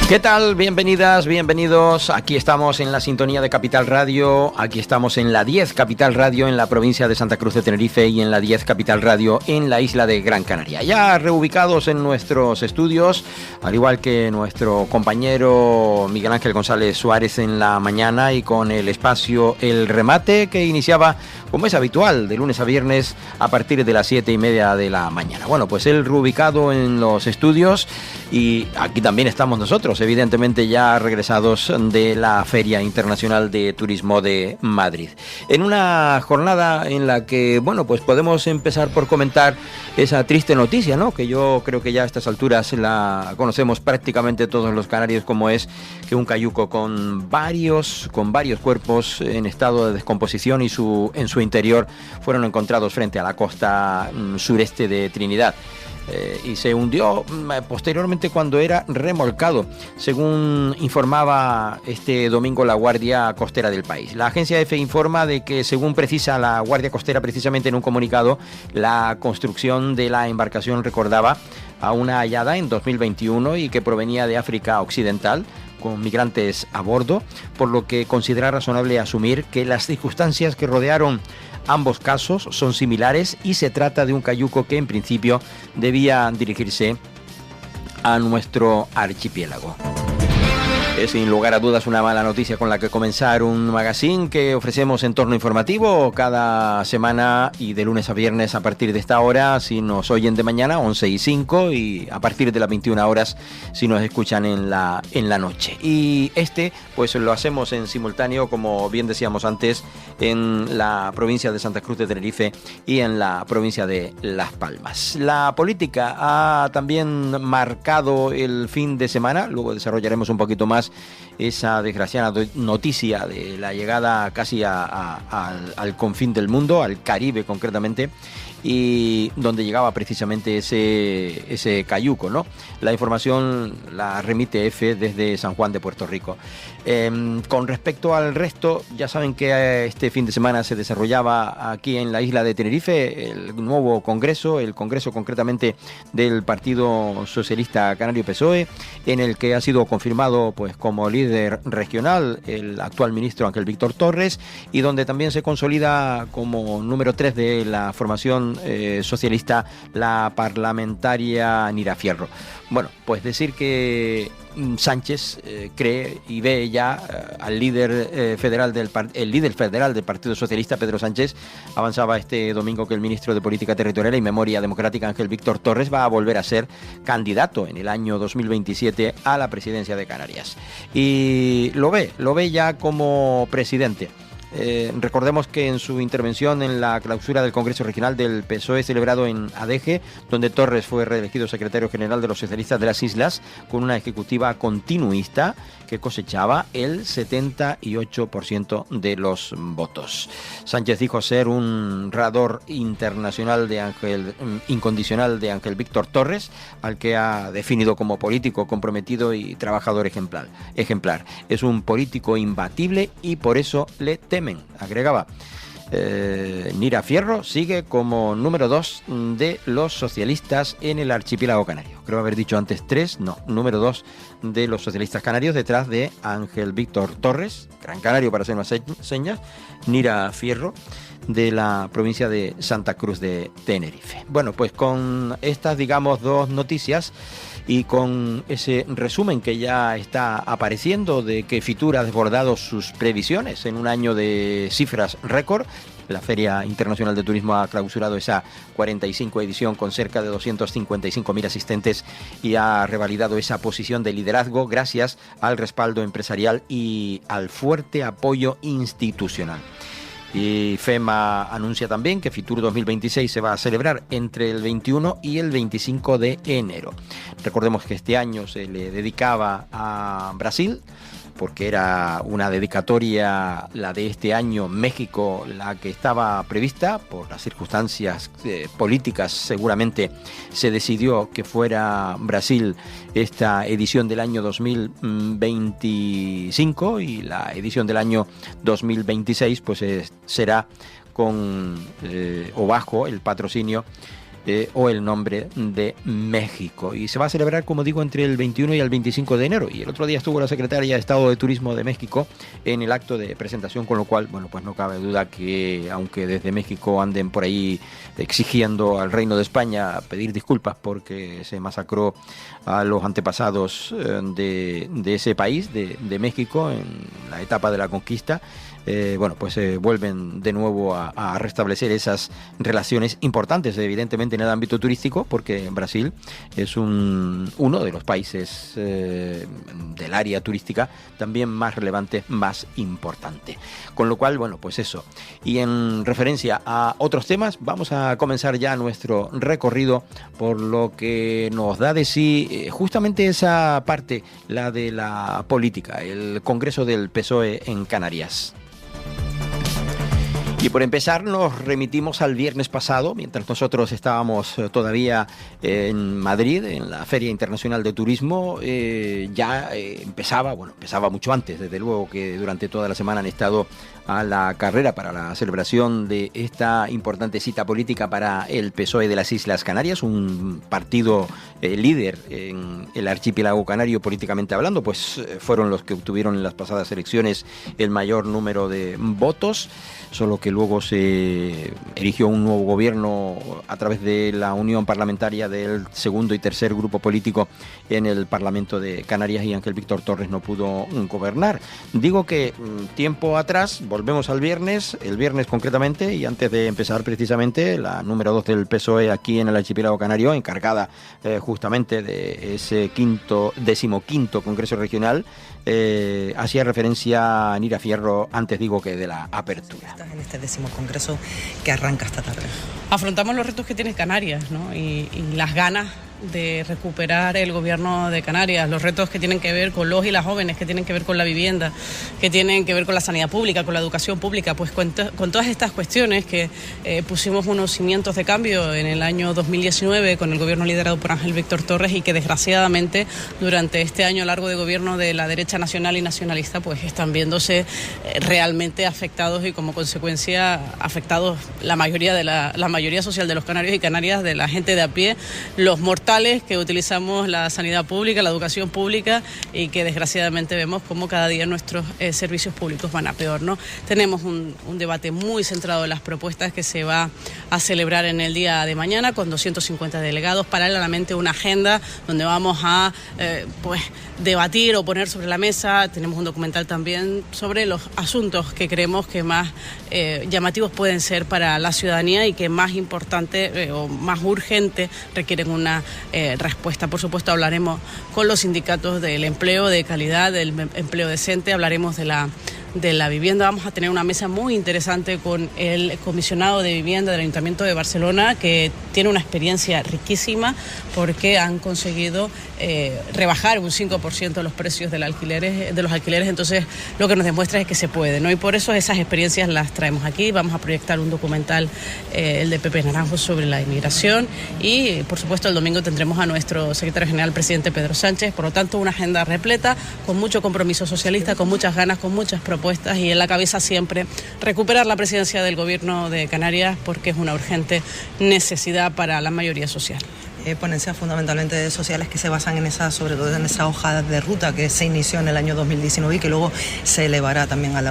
¿Qué tal? Bienvenidas, bienvenidos. Aquí estamos en la sintonía de Capital Radio. Aquí estamos en la 10 Capital Radio en la provincia de Santa Cruz de Tenerife y en la 10 Capital Radio en la isla de Gran Canaria. Ya reubicados en nuestros estudios, al igual que nuestro compañero Miguel Ángel González Suárez en la mañana, y con el espacio El Remate, que iniciaba, como es habitual, de lunes a viernes a partir de las 7:30 de la mañana. Bueno, pues él reubicado en los estudios, y aquí también estamos nosotros, evidentemente ya regresados de la Feria Internacional de Turismo de Madrid. En una jornada en la que, bueno, pues podemos empezar por comentar esa triste noticia, ¿no? Que yo creo que ya a estas alturas la conocemos prácticamente todos los canarios, como es que un cayuco con varios cuerpos en estado de descomposición y en su interior fueron encontrados frente a la costa sureste de Trinidad. Y se hundió posteriormente cuando era remolcado, según informaba este domingo la Guardia Costera del país. La agencia EFE informa de que, según precisa la Guardia Costera precisamente en un comunicado, la construcción de la embarcación recordaba a una hallada en 2021 y que provenía de África Occidental, con migrantes a bordo, por lo que considera razonable asumir que las circunstancias que rodearon ambos casos son similares y se trata de un cayuco que en principio debía dirigirse a nuestro archipiélago. Es sin lugar a dudas una mala noticia con la que comenzar un magazine que ofrecemos en torno informativo cada semana y de lunes a viernes a partir de esta hora, si nos oyen de mañana, 11:05, y a partir de las 21 horas si nos escuchan en la noche. Y pues lo hacemos en simultáneo, como bien decíamos antes, en la provincia de Santa Cruz de Tenerife y en la provincia de Las Palmas. La política ha también marcado el fin de semana, luego desarrollaremos un poquito más esa desgraciada noticia de la llegada casi al confín del mundo, al Caribe concretamente, y donde llegaba precisamente ese cayuco, ¿no? La información la remite EFE desde San Juan de Puerto Rico. Con respecto al resto, ya saben que este fin de semana se desarrollaba aquí en la isla de Tenerife el nuevo congreso, el congreso concretamente del Partido Socialista Canario PSOE, en el que ha sido confirmado pues como líder regional el actual ministro Ángel Víctor Torres, y donde también se consolida como número 3 de la formación socialista la parlamentaria Nira Fierro. Bueno, pues decir que Sánchez cree y ve ya al líder federal del Partido Socialista, Pedro Sánchez, avanzaba este domingo que el ministro de Política Territorial y Memoria Democrática, Ángel Víctor Torres, va a volver a ser candidato en el año 2027 a la presidencia de Canarias. Y lo ve ya como presidente. Recordemos que en su intervención en la clausura del Congreso Regional del PSOE celebrado en Adeje, donde Torres fue reelegido secretario general de los socialistas de las islas con una ejecutiva continuista que cosechaba el 78% de los votos. Sánchez dijo ser un rador internacional incondicional de Ángel Víctor Torres, al que ha definido como político comprometido y trabajador ejemplar. Es un político imbatible y por eso le temen, agregaba. Nira Fierro sigue como número 2 de los socialistas en el archipiélago canario. Creo haber dicho antes 3, no, número 2 de los socialistas canarios, detrás de Ángel Víctor Torres, Gran Canario para hacer más señas, Nira Fierro, de la provincia de Santa Cruz de Tenerife. Bueno, pues con estas, digamos, dos noticias y con ese resumen que ya está apareciendo de que Fitur ha desbordado sus previsiones en un año de cifras récord. La Feria Internacional de Turismo ha clausurado esa 45 edición con cerca de 255.000 asistentes y ha revalidado esa posición de liderazgo gracias al respaldo empresarial y al fuerte apoyo institucional. Y FEMA anuncia también que Fitur 2026 se va a celebrar entre el 21 y el 25 de enero. Recordemos que este año se le dedicaba a Brasil, porque era una dedicatoria, la de este año, México, la que estaba prevista. Por las circunstancias políticas seguramente se decidió que fuera Brasil esta edición del año 2025, y la edición del año 2026 pues será con o bajo el patrocinio o el nombre de México. Y se va a celebrar, como digo, entre el 21 y el 25 de enero. Y el otro día estuvo la secretaria de Estado de Turismo de México en el acto de presentación, con lo cual, bueno, pues no cabe duda que, aunque desde México anden por ahí exigiendo al Reino de España pedir disculpas porque se masacró a los antepasados de ese país, de México, en la etapa de la conquista, bueno, pues vuelven de nuevo a restablecer esas relaciones importantes, evidentemente en el ámbito turístico, porque Brasil es uno de los países del área turística también más relevante, más importante. Con lo cual, bueno, pues eso. Y en referencia a otros temas, vamos a comenzar ya nuestro recorrido por lo que nos da de sí justamente esa parte, la de la política, el Congreso del PSOE en Canarias. Y por empezar nos remitimos al viernes pasado, mientras nosotros estábamos todavía en Madrid, en la Feria Internacional de Turismo. Empezaba mucho antes, desde luego que durante toda la semana han estado a la carrera para la celebración de esta importante cita política para el PSOE de las Islas Canarias, un partido líder en el archipiélago canario políticamente hablando, pues fueron los que obtuvieron en las pasadas elecciones el mayor número de votos, solo que luego se erigió un nuevo gobierno a través de la unión parlamentaria del segundo y tercer grupo político en el Parlamento de Canarias, y Ángel Víctor Torres no pudo gobernar. Digo que tiempo atrás, volvemos al viernes, el viernes concretamente, y antes de empezar precisamente, la número 2 del PSOE aquí en el archipiélago canario, encargada justamente de ese 15º Congreso Regional, hacía referencia a Nira Fierro antes, digo, que de la apertura. Estás en este 10º Congreso que arranca esta tarde. Afrontamos los retos que tiene Canarias, ¿no? y las ganas de recuperar el gobierno de Canarias, los retos que tienen que ver con los y las jóvenes, que tienen que ver con la vivienda, que tienen que ver con la sanidad pública, con la educación pública, pues con todas estas cuestiones que pusimos unos cimientos de cambio en el año 2019 con el gobierno liderado por Ángel Víctor Torres, y que desgraciadamente durante este año largo de gobierno de la derecha nacional y nacionalista pues están viéndose realmente afectados, y como consecuencia afectados la mayoría social de los canarios y canarias, de la gente de a pie, los mortales que utilizamos la sanidad pública, la educación pública, y que desgraciadamente vemos cómo cada día nuestros servicios públicos van a peor, ¿no? Tenemos un debate muy centrado en las propuestas que se va a celebrar en el día de mañana con 250 delegados, paralelamente una agenda donde vamos a debatir o poner sobre la mesa. Tenemos un documental también sobre los asuntos que creemos que más llamativos pueden ser para la ciudadanía y que más importante o más urgente requieren una respuesta. Por supuesto, hablaremos con los sindicatos del empleo de calidad, del empleo decente, hablaremos de la vivienda. Vamos a tener una mesa muy interesante con el comisionado de vivienda del Ayuntamiento de Barcelona, que tiene una experiencia riquísima porque han conseguido rebajar un 5% los precios de los alquileres. Entonces, lo que nos demuestra es que se puede, ¿no? Y por eso esas experiencias las traemos aquí. Vamos a proyectar un documental, el de Pepe Naranjo, sobre la inmigración, y por supuesto el domingo tendremos a nuestro secretario general, presidente Pedro Sánchez. Por lo tanto, una agenda repleta, con mucho compromiso socialista, con muchas ganas, con muchas propuestas, y en la cabeza siempre recuperar la presidencia del gobierno de Canarias, porque es una urgente necesidad para la mayoría social. Ponencias fundamentalmente sociales que se basan en sobre todo en esa hoja de ruta que se inició en el año 2019 y que luego se elevará también a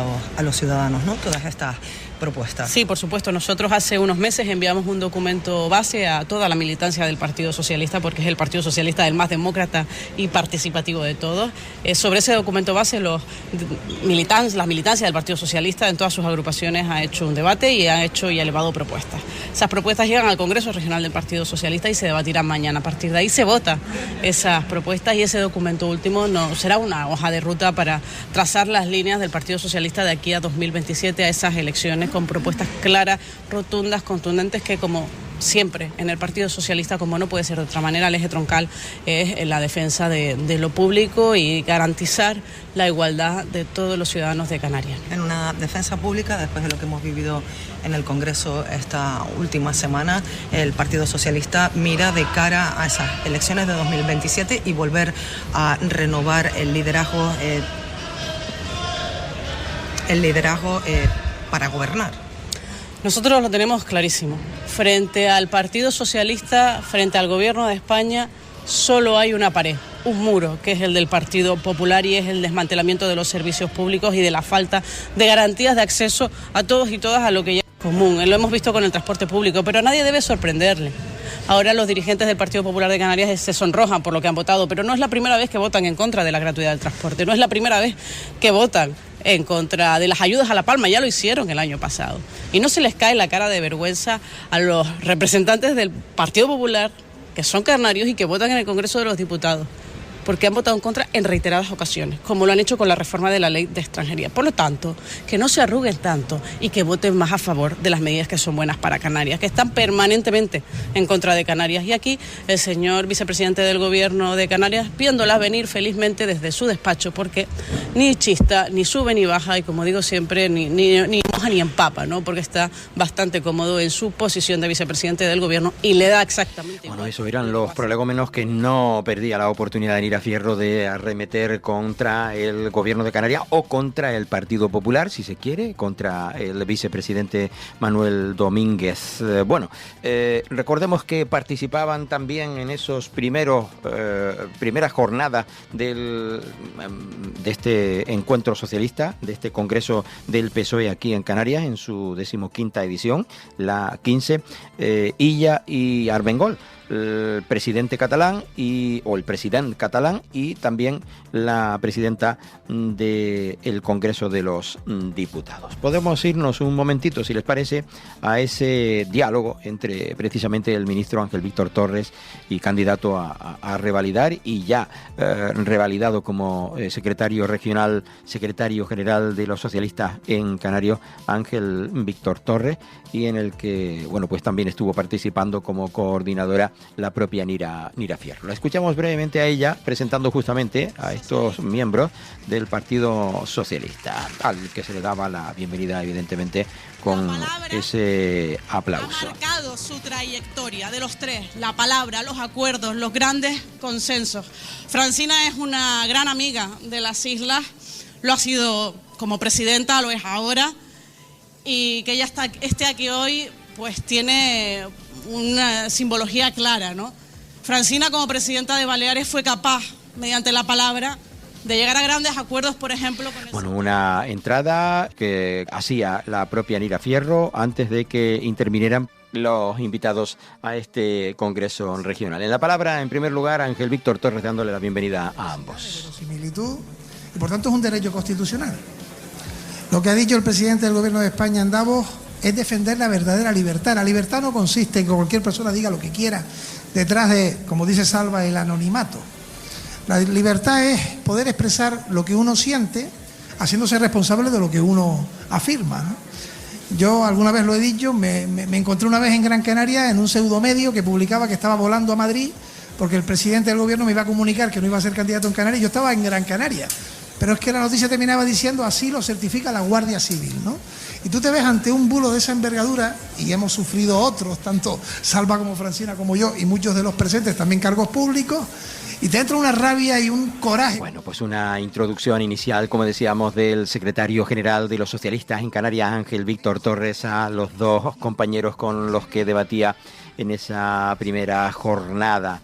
los ciudadanos, ¿no? Todas estas propuestas. Sí, por supuesto. Nosotros hace unos meses enviamos un documento base a toda la militancia del Partido Socialista, porque es el Partido Socialista el más demócrata y participativo de todos. Sobre ese documento base, la militancia del Partido Socialista en todas sus agrupaciones ha hecho un debate y ha elevado propuestas. Esas propuestas llegan al Congreso Regional del Partido Socialista y se debatirán mañana. A partir de ahí se vota esas propuestas, y ese documento último será una hoja de ruta para trazar las líneas del Partido Socialista de aquí a 2027, a esas elecciones, con propuestas claras, rotundas, contundentes, que como siempre en el Partido Socialista, como no puede ser de otra manera, el eje troncal es la defensa de lo público y garantizar la igualdad de todos los ciudadanos de Canarias. En una defensa pública, después de lo que hemos vivido en el Congreso esta última semana, el Partido Socialista mira de cara a esas elecciones de 2027 y volver a renovar el liderazgo para gobernar. Nosotros lo tenemos clarísimo. Frente al Partido Socialista, frente al Gobierno de España, solo hay una pared, un muro, que es el del Partido Popular, y es el desmantelamiento de los servicios públicos y de la falta de garantías de acceso a todos y todas a lo que ya es común. Lo hemos visto con el transporte público, pero a nadie debe sorprenderle. Ahora los dirigentes del Partido Popular de Canarias se sonrojan por lo que han votado, pero no es la primera vez que votan en contra de la gratuidad del transporte, no es la primera vez que votan en contra de las ayudas a La Palma, ya lo hicieron el año pasado. Y no se les cae la cara de vergüenza a los representantes del Partido Popular, que son canarios y que votan en el Congreso de los Diputados, porque han votado en contra en reiteradas ocasiones, como lo han hecho con la reforma de la ley de extranjería. Por lo tanto, que no se arruguen tanto y que voten más a favor de las medidas que son buenas para Canarias, que están permanentemente en contra de Canarias. Y aquí el señor vicepresidente del Gobierno de Canarias viéndolas venir felizmente desde su despacho, porque ni chista, ni sube ni baja, y como digo siempre, ni moja ni empapa, ¿no? Porque está bastante cómodo en su posición de vicepresidente del Gobierno y le da exactamente igual. Bueno, eso eran los prolegómenos que no perdía la oportunidad de ir a Fierro de arremeter contra el Gobierno de Canarias o contra el Partido Popular, si se quiere, contra el vicepresidente Manuel Domínguez. Recordemos que participaban también en esos primeras jornadas de este encuentro socialista, de este congreso del PSOE aquí en Canarias, en su 15ª edición, la 15, Illa y Armengol, el presidente catalán el presidente catalán y también la presidenta del Congreso de los Diputados. Podemos irnos un momentito, si les parece, a ese diálogo entre precisamente el ministro Ángel Víctor Torres y candidato a revalidar y ya revalidado como secretario general de los socialistas en Canarias, Ángel Víctor Torres, y en el que pues también estuvo participando como coordinadora la propia Nira Fierro. La escuchamos brevemente a ella presentando justamente a estos miembros del Partido Socialista, al que se le daba la bienvenida evidentemente con ese aplauso. Ha marcado su trayectoria de los tres, la palabra, los acuerdos, los grandes consensos. Francina es una gran amiga de las islas, lo ha sido como presidenta, lo es ahora, y que ella esté aquí hoy pues tiene una simbología clara, ¿no? Francina, como presidenta de Baleares, fue capaz, mediante la palabra, de llegar a grandes acuerdos, por ejemplo... Una entrada que hacía la propia Nira Fierro antes de que intervinieran los invitados a este congreso regional. En la palabra, en primer lugar, Ángel Víctor Torres, dándole la bienvenida a ambos. Similitud, y por tanto es un derecho constitucional. Lo que ha dicho el presidente del Gobierno de España en Davos es defender la verdadera libertad. La libertad no consiste en que cualquier persona diga lo que quiera detrás de, como dice Salva, el anonimato. La libertad es poder expresar lo que uno siente haciéndose responsable de lo que uno afirma, ¿no? Yo alguna vez lo he dicho, me encontré una vez en Gran Canaria en un pseudomedio que publicaba que estaba volando a Madrid porque el presidente del Gobierno me iba a comunicar que no iba a ser candidato en Canarias y yo estaba en Gran Canaria. Pero es que la noticia terminaba diciendo así lo certifica la Guardia Civil, ¿no? Y tú te ves ante un bulo de esa envergadura, y hemos sufrido otros, tanto Salva como Francina como yo, y muchos de los presentes también cargos públicos, y te entra una rabia y un coraje. Bueno, pues una introducción inicial, como decíamos, del secretario general de los socialistas en Canarias, Ángel Víctor Torres, a los dos compañeros con los que debatía en esa primera jornada.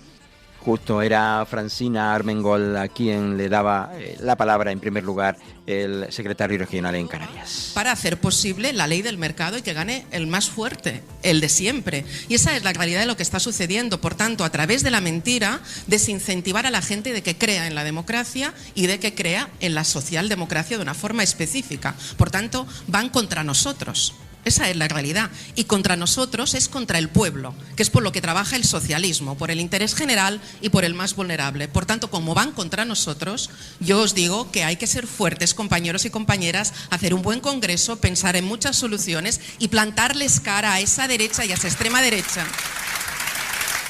Justo era Francina Armengol a quien le daba la palabra en primer lugar el secretario regional en Canarias. Para hacer posible la ley del mercado y que gane el más fuerte, el de siempre. Y esa es la realidad de lo que está sucediendo. Por tanto, a través de la mentira, desincentivar a la gente de que crea en la democracia y de que crea en la socialdemocracia de una forma específica. Por tanto, van contra nosotros. Esa es la realidad. Y contra nosotros es contra el pueblo, que es por lo que trabaja el socialismo, por el interés general y por el más vulnerable. Por tanto, como van contra nosotros, yo os digo que hay que ser fuertes, compañeros y compañeras, hacer un buen congreso, pensar en muchas soluciones y plantarles cara a esa derecha y a esa extrema derecha.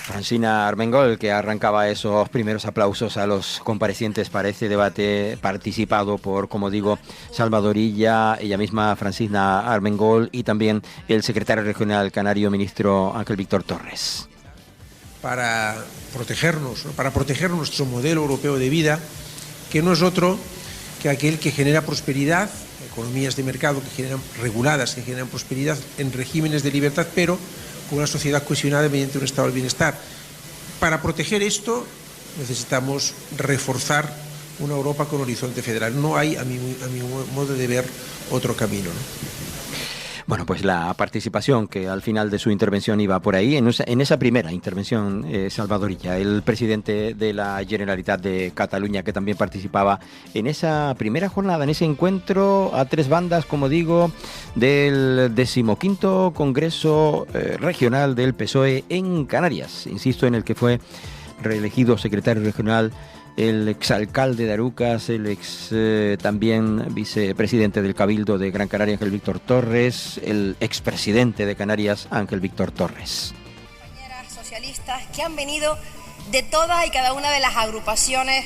Francina Armengol, que arrancaba esos primeros aplausos a los comparecientes para este debate participado por, como digo, Salvador Illa, ella misma Francina Armengol y también el secretario regional canario, ministro Ángel Víctor Torres. Para protegernos, ¿no? Para proteger nuestro modelo europeo de vida, que no es otro que aquel que genera prosperidad, economías de mercado que generan reguladas, que generan prosperidad en regímenes de libertad, pero con una sociedad cohesionada mediante un estado del bienestar. Para proteger esto necesitamos reforzar una Europa con horizonte federal. No hay, a mi modo de ver, otro camino, ¿no? Bueno, pues la participación que al final de su intervención iba por ahí, en esa primera intervención salvadorilla, el presidente de la Generalitat de Cataluña, que también participaba en esa primera jornada, en ese encuentro a tres bandas, como digo, del 15º Congreso Regional del PSOE en Canarias, insisto, en el que fue reelegido secretario regional el exalcalde de Arucas, el también vicepresidente del Cabildo de Gran Canaria, Ángel Víctor Torres, el expresidente de Canarias, Ángel Víctor Torres. Compañeras socialistas que han venido de todas y cada una de las agrupaciones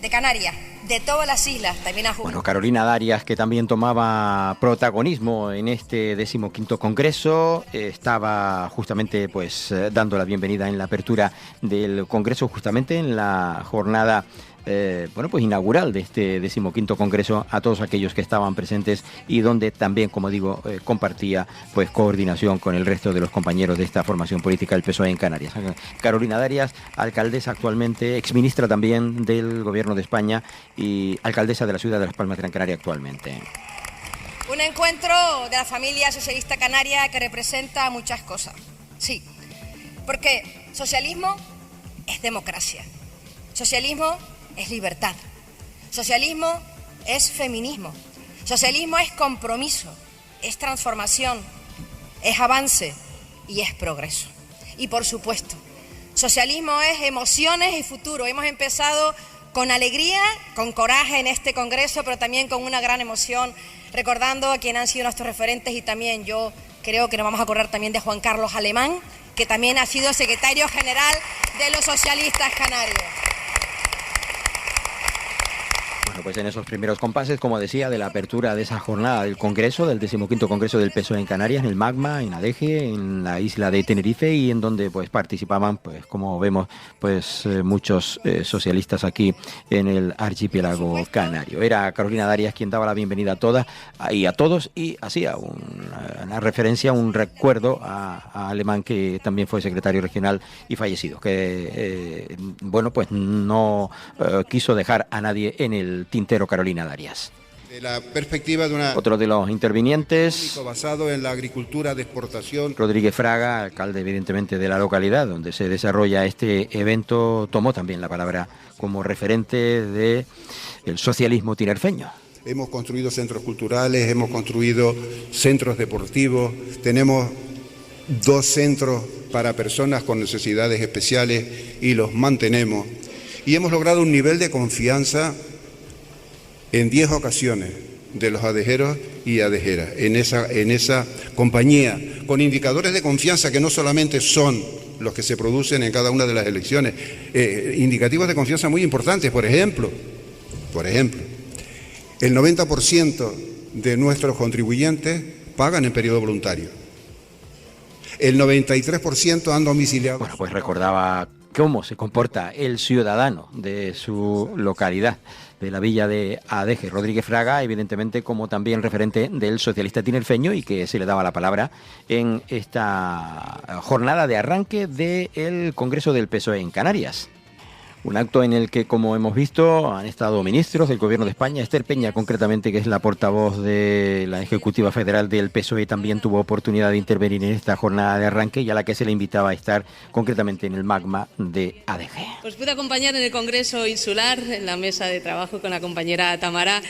de Canarias, de todas las islas, también a Bueno, Carolina Darias, que también tomaba protagonismo en este 15º Congreso, estaba justamente pues dando la bienvenida en la apertura del Congreso, justamente en la jornada inaugural de este 15º Congreso, a todos aquellos que estaban presentes y donde también, como digo, compartía pues coordinación con el resto de los compañeros de esta formación política del PSOE en Canarias. Carolina Darias, alcaldesa actualmente, exministra también del Gobierno de España y alcaldesa de la ciudad de Las Palmas de Gran Canaria actualmente. Un encuentro de la familia socialista canaria que representa muchas cosas. Sí, porque socialismo es democracia. Socialismo es libertad. Socialismo es feminismo. Socialismo es compromiso, es transformación, es avance y es progreso. Y por supuesto, socialismo es emociones y futuro. Hemos empezado con alegría, con coraje en este congreso, pero también con una gran emoción, recordando a quienes han sido nuestros referentes, y también yo creo que nos vamos a acordar también de Juan Carlos Alemán, que también ha sido secretario general de los socialistas canarios. Bueno, pues en esos primeros compases, como decía, de la apertura de esa jornada del Congreso, del 15º Congreso del PSOE en Canarias, en el Magma, en Adeje, en la isla de Tenerife, y en donde pues participaban, pues como vemos, pues muchos socialistas aquí en el archipiélago canario. Era Carolina Darias quien daba la bienvenida a todas y a todos, y hacía una referencia, un recuerdo a Alemán, que también fue secretario regional y fallecido, que pues no quiso dejar a nadie en el tintero. Carolina Darias. De la perspectiva de otro de los intervinientes, basado en la agricultura de exportación, Rodríguez Fraga, alcalde evidentemente de la localidad donde se desarrolla este evento, tomó también la palabra como referente del socialismo tinerfeño. Hemos construido centros culturales, hemos construido centros deportivos, tenemos 2 centros para personas con necesidades especiales y los mantenemos. Y hemos logrado un nivel de confianza en 10 ocasiones de los adejeros y adejeras, en esa compañía, con indicadores de confianza que no solamente son los que se producen en cada una de las elecciones, indicativos de confianza muy importantes. Por ejemplo, el 90% de nuestros contribuyentes pagan en periodo voluntario. El 93% han domiciliado. Bueno, pues recordaba cómo se comporta el ciudadano de su localidad, de la villa de Adeje, Rodríguez Fraga, evidentemente como también referente del socialista tinerfeño, y que se le daba la palabra en esta jornada de arranque del Congreso del PSOE en Canarias. Un acto en el que, como hemos visto, han estado ministros del Gobierno de España. Esther Peña, concretamente, que es la portavoz de la Ejecutiva Federal del PSOE, también tuvo oportunidad de intervenir en esta jornada de arranque, y a la que se le invitaba a estar concretamente en el Magma de Adeje. Pues pude acompañar en el Congreso Insular, en la mesa de trabajo con la compañera Tamara,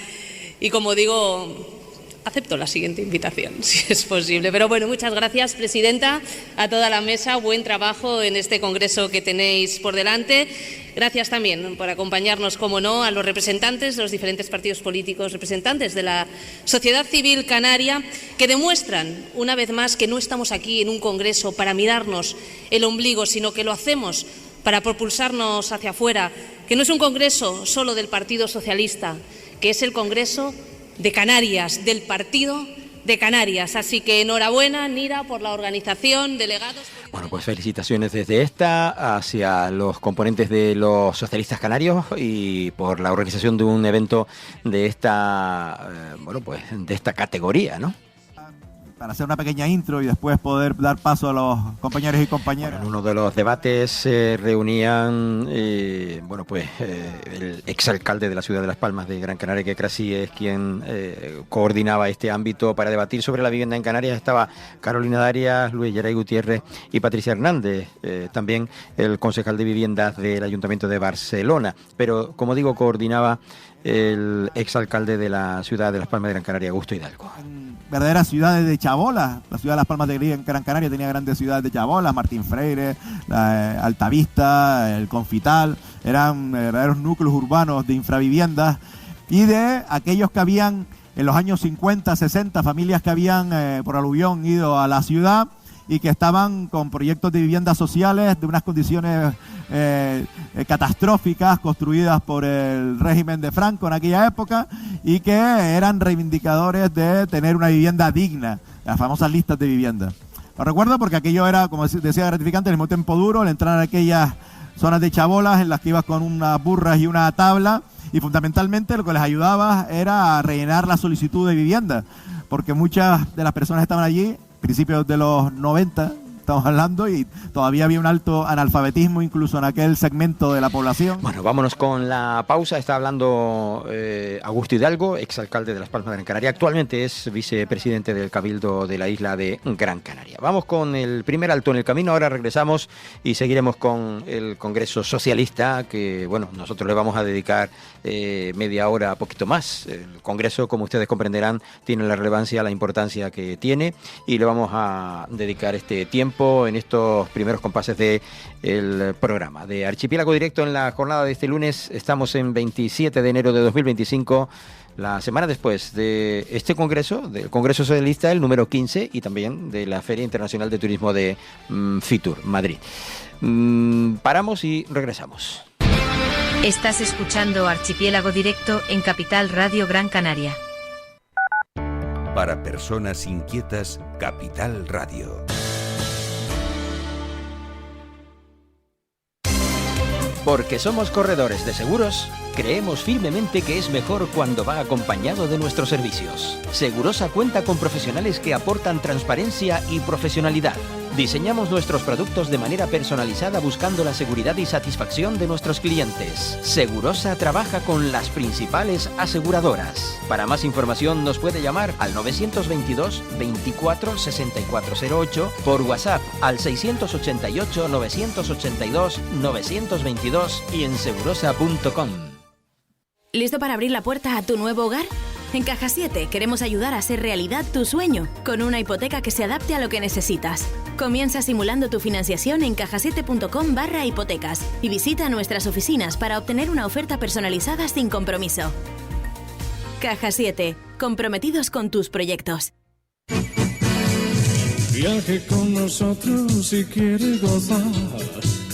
y como digo, acepto la siguiente invitación, si es posible. Pero bueno, muchas gracias, presidenta, a toda la mesa. Buen trabajo en este congreso que tenéis por delante. Gracias también por acompañarnos, como no, a los representantes de los diferentes partidos políticos, representantes de la sociedad civil canaria, que demuestran una vez más que no estamos aquí en un congreso para mirarnos el ombligo, sino que lo hacemos para propulsarnos hacia afuera, que no es un congreso solo del Partido Socialista, que es el congreso de Canarias, del partido de Canarias. Así que enhorabuena, Nira, por la organización, delegados. Bueno, pues felicitaciones desde esta hacia los componentes de los socialistas canarios y por la organización de un evento de esta, de esta categoría, ¿no? Para hacer una pequeña intro y después poder dar paso a los compañeros y compañeras. Bueno, en uno de los debates se reunían, el exalcalde de la ciudad de Las Palmas de Gran Canaria, que casi es quien coordinaba este ámbito para debatir sobre la vivienda en Canarias. Estaba Carolina Darias, Luis Geray Gutiérrez y Patricia Hernández, también el concejal de viviendas del Ayuntamiento de Barcelona. Pero, como digo, coordinaba el exalcalde de la ciudad de Las Palmas de Gran Canaria, Augusto Hidalgo. Verdaderas ciudades de chabolas. La ciudad de Las Palmas de Gran Canaria tenía grandes ciudades de chabolas, Martín Freire, Altavista, el Confital, eran verdaderos núcleos urbanos de infraviviendas y de aquellos que habían en los años 50, 60, familias que habían por aluvión ido a la ciudad y que estaban con proyectos de viviendas sociales de unas condiciones catastróficas construidas por el régimen de Franco en aquella época y que eran reivindicadores de tener una vivienda digna, las famosas listas de vivienda. Lo recuerdo porque aquello era, como decía, gratificante, al mismo tiempo duro, el entrar a aquellas zonas de chabolas en las que ibas con unas burras y una tabla y fundamentalmente lo que les ayudaba era a rellenar la solicitud de vivienda, porque muchas de las personas que estaban allí principios de los 90, estamos hablando, y todavía había un alto analfabetismo incluso en aquel segmento de la población. Bueno, vámonos con la pausa. Está hablando Augusto Hidalgo, exalcalde de Las Palmas de Gran Canaria. Actualmente es vicepresidente del Cabildo de la isla de Gran Canaria. Vamos con el primer alto en el camino. Ahora regresamos y seguiremos con el Congreso Socialista, que, bueno, nosotros le vamos a dedicar media hora, poquito más. El Congreso, como ustedes comprenderán, tiene la relevancia, la importancia que tiene, y le vamos a dedicar este tiempo en estos primeros compases del programa de Archipiélago Directo. En la jornada de este lunes estamos en 27 de enero de 2025, la semana después de este congreso, del Congreso Socialista, el número 15, y también de la Feria Internacional de Turismo de Fitur, Madrid. Paramos y regresamos. Estás escuchando Archipiélago Directo en Capital Radio Gran Canaria. Para personas inquietas, Capital Radio. Porque somos corredores de seguros, creemos firmemente que es mejor cuando va acompañado de nuestros servicios. Segurosa cuenta con profesionales que aportan transparencia y profesionalidad. Diseñamos nuestros productos de manera personalizada buscando la seguridad y satisfacción de nuestros clientes. Segurosa trabaja con las principales aseguradoras. Para más información nos puede llamar al 922 24 6408, por WhatsApp al 688 982 922 y en segurosa.com. ¿Listo para abrir la puerta a tu nuevo hogar? En Caja 7 queremos ayudar a hacer realidad tu sueño con una hipoteca que se adapte a lo que necesitas. Comienza simulando tu financiación en cajasiete.com/hipotecas y visita nuestras oficinas para obtener una oferta personalizada sin compromiso. Caja 7, comprometidos con tus proyectos. Viaje con nosotros si quiere gozar.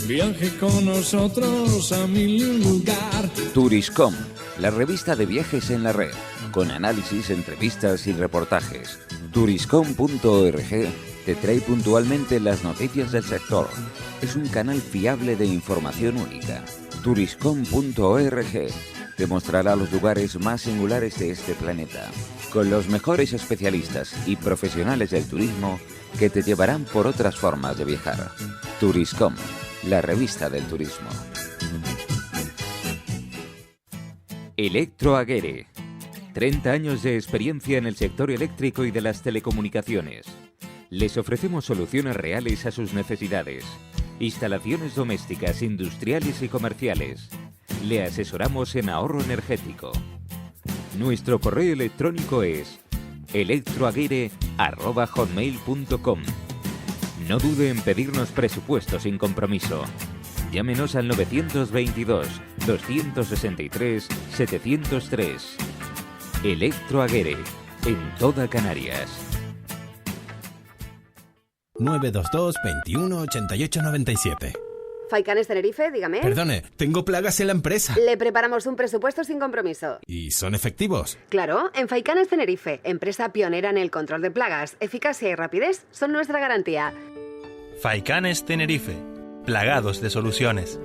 Viaje con nosotros a mil lugar. Turiscom, la revista de viajes en la red, con análisis, entrevistas y reportajes. Turiscom.org te trae puntualmente las noticias del sector. Es un canal fiable de información única. Turiscom.org te mostrará los lugares más singulares de este planeta, con los mejores especialistas y profesionales del turismo que te llevarán por otras formas de viajar. Turiscom, la revista del turismo. Electroaguere. 30 años de experiencia en el sector eléctrico y de las telecomunicaciones. Les ofrecemos soluciones reales a sus necesidades. Instalaciones domésticas, industriales y comerciales. Le asesoramos en ahorro energético. Nuestro correo electrónico es electroaguere@hotmail.com. No dude en pedirnos presupuesto sin compromiso. Llámenos al 922 263 703. Electroaguere, en toda Canarias. 922 21 88 97. Faicanes Tenerife, dígame. Perdone, tengo plagas en la empresa. Le preparamos un presupuesto sin compromiso. ¿Y son efectivos? Claro, en Faicanes Tenerife, empresa pionera en el control de plagas, eficacia y rapidez son nuestra garantía. Faicanes Tenerife, plagados de soluciones.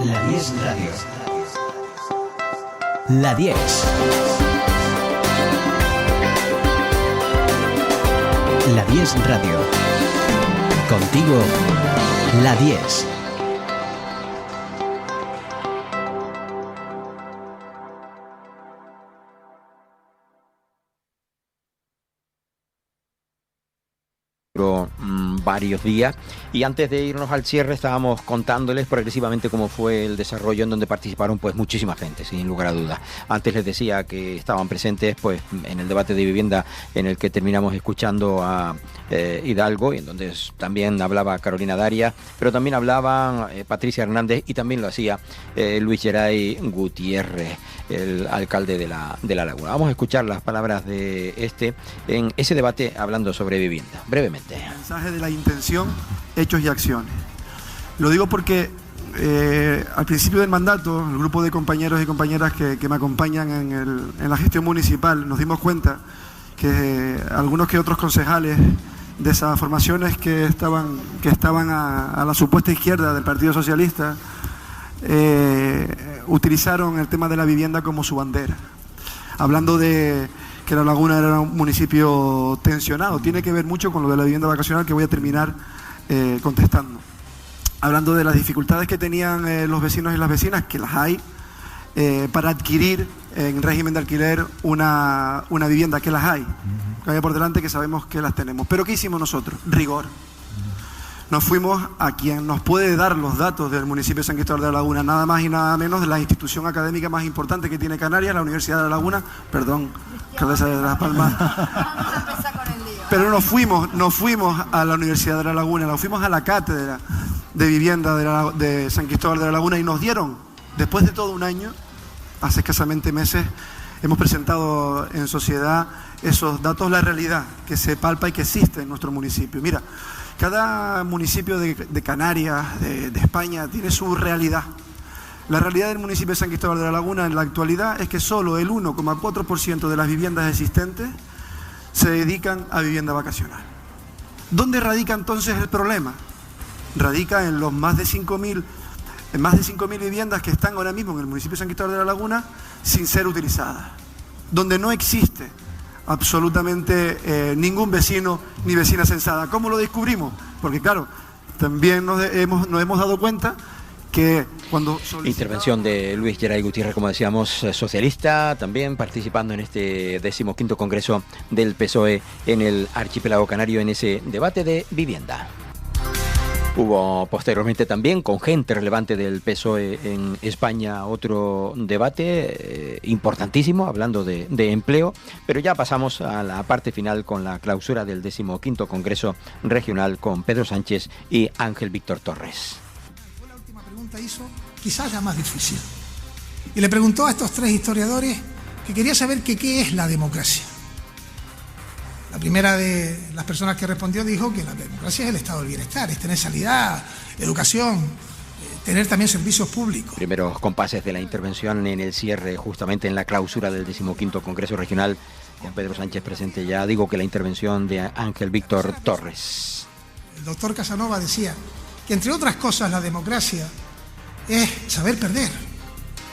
La 10 Radio. La 10. La 10 Radio. Contigo, La 10. Varios días, y antes de irnos al cierre estábamos contándoles progresivamente cómo fue el desarrollo, en donde participaron pues muchísima gente, sin lugar a dudas. Antes les decía que estaban presentes pues en el debate de vivienda, en el que terminamos escuchando a Hidalgo, y en donde también hablaba Carolina Darias, pero también hablaban Patricia Hernández, y también lo hacía Luis Geray Gutiérrez, el alcalde de la Laguna. Vamos a escuchar las palabras de en ese debate hablando sobre vivienda, brevemente. Mensaje de la intención, hechos y acciones. Lo digo porque al principio del mandato, el grupo de compañeros y compañeras que me acompañan en la gestión municipal, nos dimos cuenta que algunos que otros concejales de esas formaciones que estaban a la supuesta izquierda del Partido Socialista utilizaron el tema de la vivienda como su bandera, hablando de que La Laguna era un municipio tensionado. Tiene que ver mucho con lo de la vivienda vacacional, que voy a terminar contestando. Hablando de las dificultades que tenían los vecinos y las vecinas, que las hay, para adquirir en régimen de alquiler una vivienda, que las hay. Que vaya por delante, que sabemos que las tenemos. Pero ¿qué hicimos nosotros? Rigor. Nos fuimos a quien nos puede dar los datos del municipio de San Cristóbal de la Laguna, nada más y nada menos de la institución académica más importante que tiene Canarias, la Universidad de La Laguna, perdón, Cabeza de Las Palmas. Pero nos fuimos a la Universidad de La Laguna, nos fuimos a la cátedra de vivienda de San Cristóbal de la Laguna, y nos dieron, después de todo un año, hace escasamente meses, hemos presentado en sociedad esos datos, la realidad que se palpa y que existe en nuestro municipio. Mira, cada municipio de Canarias, de España, tiene su realidad. La realidad del municipio de San Cristóbal de la Laguna en la actualidad es que solo el 1,4% de las viviendas existentes se dedican a vivienda vacacional. ¿Dónde radica entonces el problema? Radica en los más de 5.000 viviendas que están ahora mismo en el municipio de San Cristóbal de la Laguna sin ser utilizadas, donde no existe absolutamente ningún vecino ni vecina censada. ¿Cómo lo descubrimos? Porque claro, también nos hemos dado cuenta que cuando Intervención de Luis Geray Gutiérrez, como decíamos, socialista, también participando en este 15º Congreso del PSOE en el archipiélago canario, en ese debate de vivienda. Hubo posteriormente también, con gente relevante del PSOE en España, otro debate importantísimo, hablando de empleo, pero ya pasamos a la parte final con la clausura del 15º Congreso Regional con Pedro Sánchez y Ángel Víctor Torres. La última pregunta hizo quizás la más difícil, y le preguntó a estos tres historiadores que quería saber qué es la democracia. La primera de las personas que respondió dijo que la democracia es el estado del bienestar, es tener sanidad, educación, tener también servicios públicos. Primeros compases de la intervención en el cierre, justamente en la clausura del 15º Congreso Regional, con Pedro Sánchez presente. Ya digo que la intervención de Ángel Víctor Torres. El doctor Casanova decía que, entre otras cosas, la democracia es saber perder,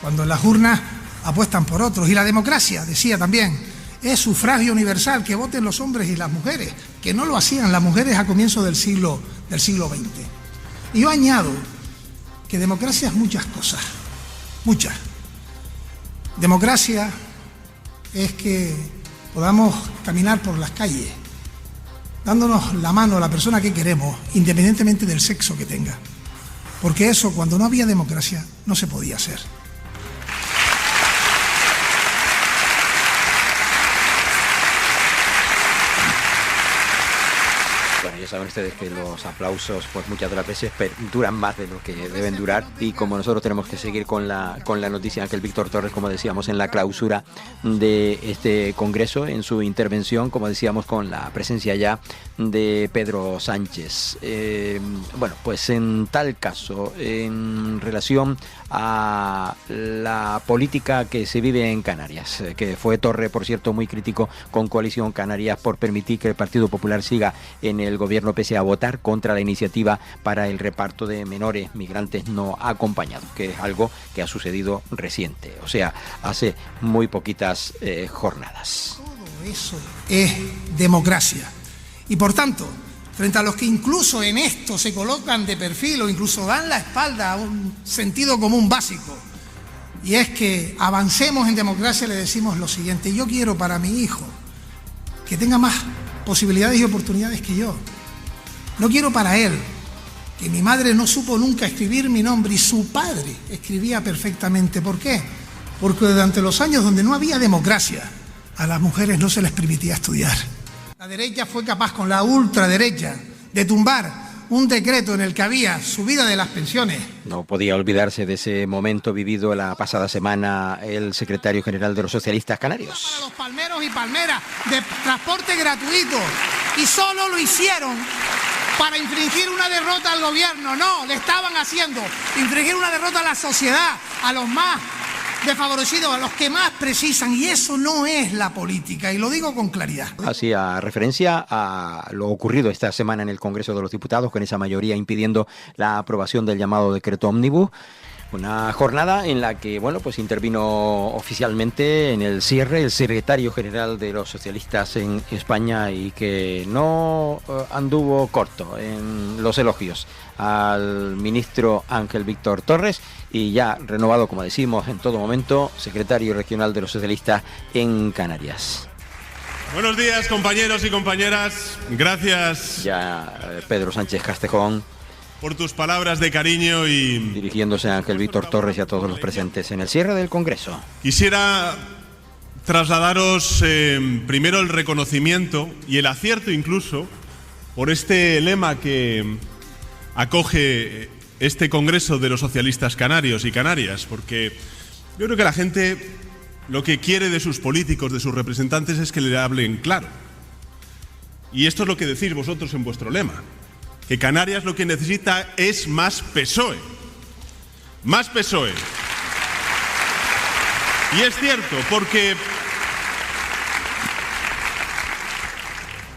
cuando en las urnas apuestan por otros. Y la democracia, decía también, es sufragio universal, que voten los hombres y las mujeres, que no lo hacían las mujeres a comienzos del siglo XX. Y yo añado que democracia es muchas cosas, muchas. Democracia es que podamos caminar por las calles, dándonos la mano a la persona que queremos, independientemente del sexo que tenga. Porque eso, cuando no había democracia, no se podía hacer. ya saben ustedes que los aplausos pues muchas de las veces duran más de lo que deben durar, y como nosotros tenemos que seguir con la noticia, Ángel Víctor Torres, como decíamos en la clausura de este congreso, en su intervención, como decíamos, con la presencia ya de Pedro Sánchez. Bueno, pues en tal caso, en relación a la política que se vive en Canarias, que fue Torre, por cierto, muy crítico con Coalición Canarias por permitir que el Partido Popular siga en el gobierno pese a votar contra la iniciativa para el reparto de menores migrantes no acompañados, que es algo que ha sucedido reciente, o sea, hace muy poquitas jornadas. Todo eso es democracia. Y por tanto, frente a los que incluso en esto se colocan de perfil o incluso dan la espalda a un sentido común básico, y es que avancemos en democracia, le decimos lo siguiente: yo quiero para mi hijo que tenga más posibilidades y oportunidades que yo. No quiero para él que mi madre no supo nunca escribir mi nombre y su padre escribía perfectamente. ¿Por qué? Porque durante los años donde no había democracia, a las mujeres no se les permitía estudiar. La derecha fue capaz con la ultraderecha de tumbar un decreto en el que había subida de las pensiones. No podía olvidarse de ese momento vivido la pasada semana el secretario general de los socialistas canarios. Para los palmeros y palmeras de transporte gratuito, y solo lo hicieron para infringir una derrota al gobierno. No, le estaban haciendo infringir una derrota a la sociedad, a los más desfavorecidos, a los que más precisan, y eso no es la política, y lo digo con claridad. Hacía referencia a lo ocurrido esta semana en el Congreso de los Diputados, con esa mayoría impidiendo la aprobación del llamado decreto ómnibus. Una jornada en la que, bueno, pues intervino oficialmente en el cierre el secretario general de los socialistas en España, y que no anduvo corto en los elogios al ministro Ángel Víctor Torres, y ya renovado, como decimos en todo momento, secretario regional de los socialistas en Canarias. Buenos días, compañeros y compañeras. Gracias. Ya Pedro Sánchez Castejón, por tus palabras de cariño, y dirigiéndose a Ángel Víctor Torres y a todos los presentes en el cierre del Congreso. Quisiera trasladaros primero el reconocimiento y el acierto incluso por este lema que acoge este Congreso de los socialistas canarios y canarias, porque yo creo que la gente lo que quiere de sus políticos, de sus representantes, es que le hablen claro. Y esto es lo que decís vosotros en vuestro lema, que Canarias lo que necesita es más PSOE. Más PSOE. Y es cierto, porque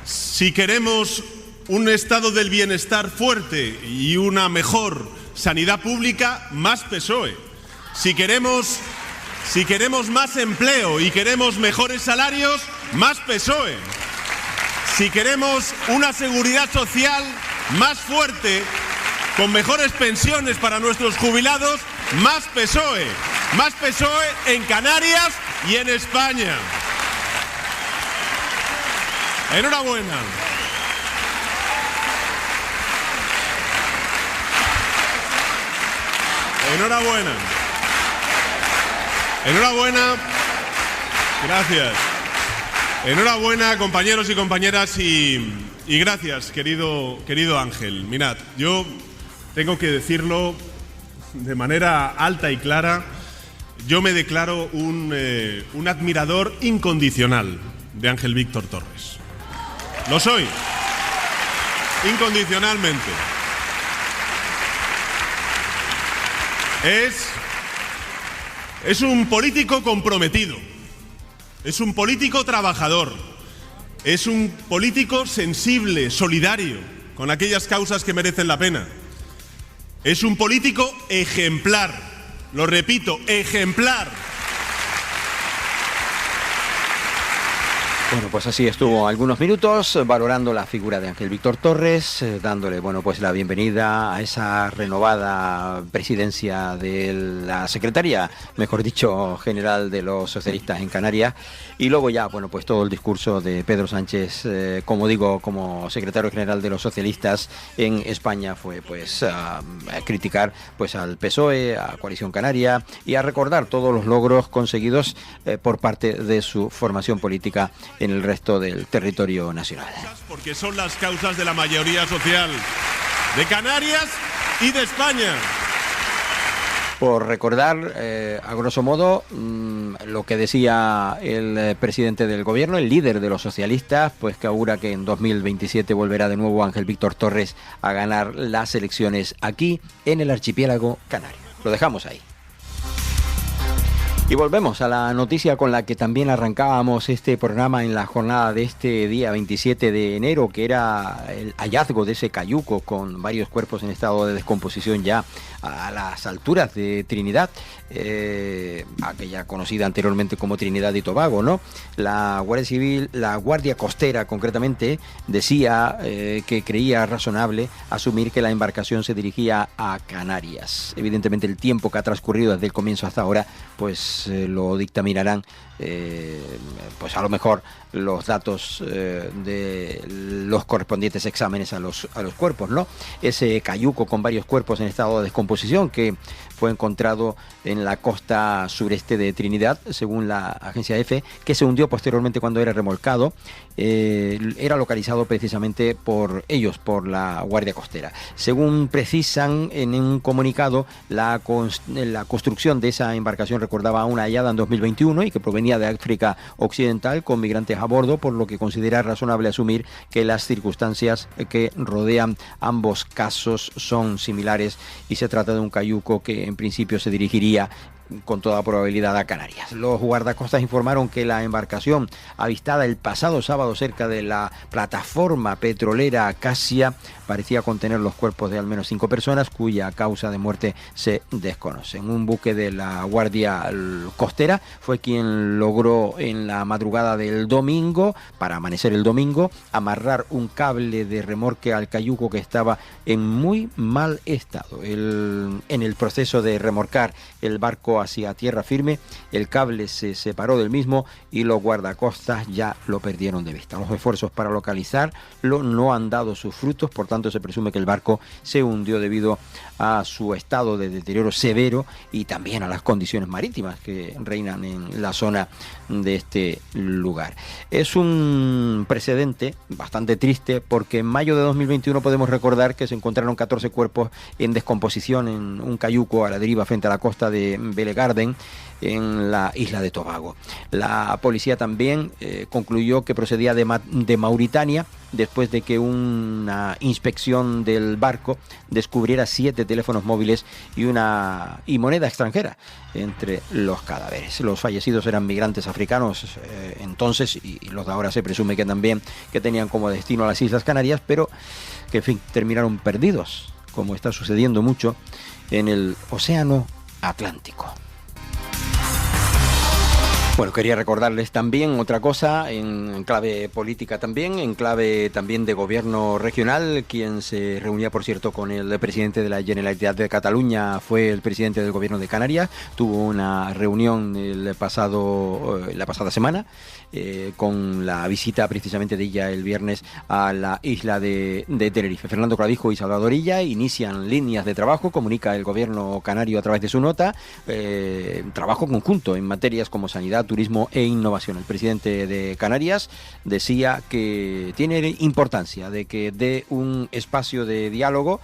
si queremos un estado del bienestar fuerte y una mejor sanidad pública, más PSOE. Si queremos más empleo y queremos mejores salarios, más PSOE. Si queremos una seguridad social más fuerte, con mejores pensiones para nuestros jubilados, más PSOE. Más PSOE en Canarias y en España. Enhorabuena. Enhorabuena. Enhorabuena. Gracias. Enhorabuena, compañeros y compañeras, y gracias, querido Ángel. Mirad, yo tengo que decirlo de manera alta y clara, yo me declaro un admirador incondicional de Ángel Víctor Torres. Lo soy, incondicionalmente. Es un político comprometido, es un político trabajador, es un político sensible, solidario, con aquellas causas que merecen la pena. Es un político ejemplar, lo repito, ejemplar. Bueno, pues así estuvo algunos minutos valorando la figura de Ángel Víctor Torres, dándole, bueno, pues la bienvenida a esa renovada presidencia de la Secretaría, mejor dicho, general de los socialistas en Canarias, y luego ya, bueno, pues todo el discurso de Pedro Sánchez, como digo, como secretario general de los socialistas en España, fue pues a criticar pues al PSOE, a Coalición Canaria, y a recordar todos los logros conseguidos por parte de su formación política en el resto del territorio nacional. Porque son las causas de la mayoría social de Canarias y de España. Por recordar, a grosso modo, lo que decía el presidente del gobierno, el líder de los socialistas, pues que augura que en 2027 volverá de nuevo Ángel Víctor Torres a ganar las elecciones aquí en el archipiélago canario. Lo dejamos ahí. Y volvemos a la noticia con la que también arrancábamos este programa en la jornada de este día 27 de enero, que era el hallazgo de ese cayuco con varios cuerpos en estado de descomposición ya a las alturas de Trinidad, aquella conocida anteriormente como Trinidad y Tobago, ¿no? La Guardia Civil, la Guardia Costera concretamente, decía que creía razonable asumir que la embarcación se dirigía a Canarias. Evidentemente el tiempo que ha transcurrido desde el comienzo hasta ahora, pues lo dictaminarán, pues a lo mejor los datos de los correspondientes exámenes a los cuerpos, ¿no? Ese cayuco con varios cuerpos en estado de descomposición que fue encontrado en la costa sureste de Trinidad, según la agencia EFE, que se hundió posteriormente cuando era remolcado, era localizado precisamente por ellos, por la Guardia Costera. Según precisan en un comunicado, la construcción de esa embarcación recordaba una hallada en 2021 y que provenía de África Occidental con migrantes a bordo, por lo que considera razonable asumir que las circunstancias que rodean ambos casos son similares y se trata de un cayuco que en principio se dirigiría con toda probabilidad a Canarias. Los guardacostas informaron que la embarcación avistada el pasado sábado cerca de la plataforma petrolera Acacia parecía contener los cuerpos de al menos 5 personas cuya causa de muerte se desconoce. Un buque de la Guardia Costera fue quien logró en la madrugada del domingo, para amanecer el domingo, amarrar un cable de remolque al cayuco que estaba en muy mal estado. En el proceso de remolcar el barco hacia tierra firme, el cable se separó del mismo y los guardacostas ya lo perdieron de vista. Los esfuerzos para localizarlo no han dado sus frutos, por tanto se presume que el barco se hundió debido a su estado de deterioro severo y también a las condiciones marítimas que reinan en la zona de este lugar. Es un precedente bastante triste porque en mayo de 2021 podemos recordar que se encontraron 14 cuerpos en descomposición en un cayuco a la deriva frente a la costa de Belegarden, en la isla de Tobago. La policía también concluyó que procedía de Mauritania después de que una inspección del barco descubriera 7 teléfonos móviles y moneda extranjera entre los cadáveres. Los fallecidos eran migrantes africanos entonces y los de ahora se presume que también que tenían como destino a las Islas Canarias, pero que en fin terminaron perdidos, como está sucediendo mucho en el Océano Atlántico. Bueno, quería recordarles también otra cosa en clave política también, en clave también de gobierno regional. Quien se reunía, por cierto, con el presidente de la Generalitat de Cataluña fue el presidente del gobierno de Canarias. Tuvo una reunión la pasada semana con la visita precisamente de ella el viernes a la isla de Tenerife. Fernando Clavijo y Salvador Illa inician líneas de trabajo, comunica el gobierno canario a través de su nota, trabajo conjunto en materias como sanidad, turismo e innovación. El presidente de Canarias decía que tiene importancia de que dé un espacio de diálogo